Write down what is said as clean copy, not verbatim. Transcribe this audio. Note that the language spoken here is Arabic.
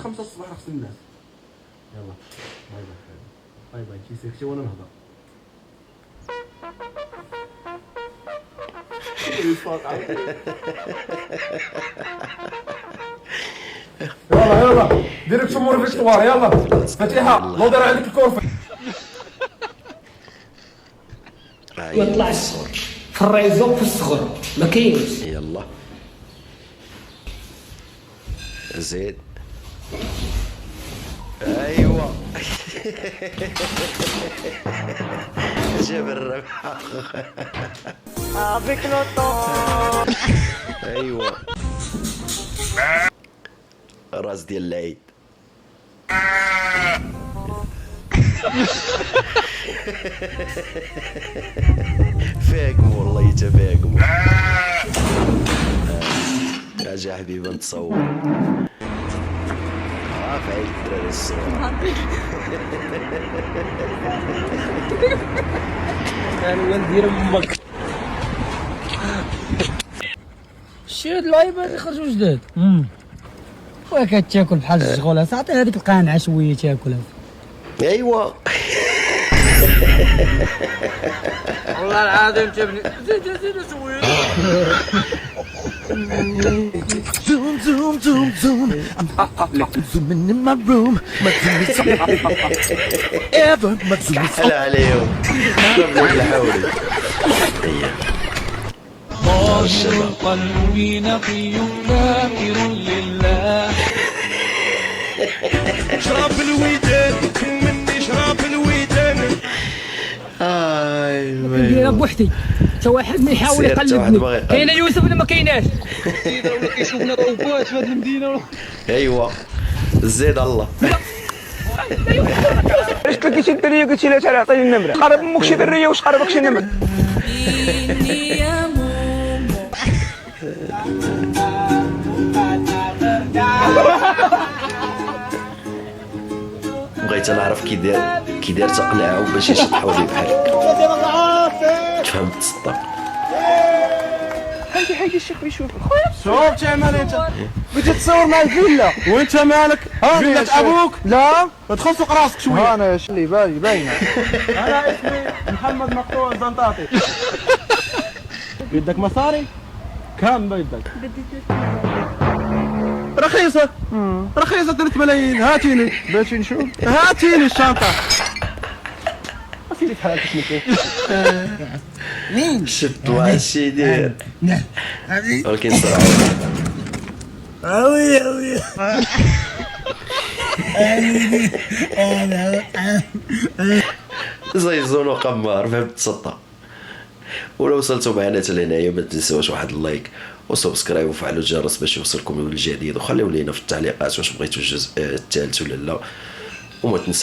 خمسة الصباح خص الناس. يلا باي باي باي باي كيسيرتي وانا نهضر. يلا يلا ديرك شمور فيكتوار. يلا فتيحة الله دار عليك الكورفي. يطلع في الريزو في الصغر ما كاينش. يلا زيد. ايوا جاب الربح. افيك لوطو. ايوا راس ديال العيد. فاقم والله يتفاقم. راجع حبيبي نتصور. في عيد الدراري الصغار. انا ندير امك شي هاد اللعيبات يخرجوا جداد. خويا كتاكل بحال الشغوله صاعطي هذيك القانعه شويه تاكلها. ايوا والله العظيم جابني زيد شويه. Zoom, zoom, zoom, zoom. I'm zooming in my room. My zoom is ever. My zoom is هلا عليهم. قبل الحولي. قلبي نقي ذاكر لله. شراب الويدان مني شراب الويدان. نديرها بوحدي حتى واحد ما يحاول يقلبني. كاينه يوسف ولا ما كايناش؟ كيشوفنا روبوت في هذه المدينه. ايوا زيد الله. علاش تلقيتي الدريه قلتي لها تعالي عطيني النمره؟ قرب امك شي دريه واش قربك شي نمره؟ بغيت نعرف كي داير تقنعهم باش يشطحوا لي بحالك. تفهمت الصدق. حيدي الشيخ يشوف. شوف تعمل انت بغيتي تصور مع الفيلا وانت مالك؟ فيلا ابوك؟ لا ادخل سوق راسك شويه. انا اللي باينه. انا اسمي محمد مقطوع زنطاطي. بدك مصاري؟ كم بدك؟ رخيصة. رخيصة 3 ملايين. هاتيني باش نشوف. هاتيني الشنطة. اسيدي بحالك شنو شفت واحد الشي يدير. ولكن صراحة زيزون قمار فهمت السطة. ولو وصلتوا معنا حتى لهنايا ما تنساوش واحد اللايك وسبسكرايب وفعلوا الجرس باش يوصلكم الجديد، وخليو لينا في التعليقات واش بغيتوا الجزء الثالث ولا لا، وما تنساوش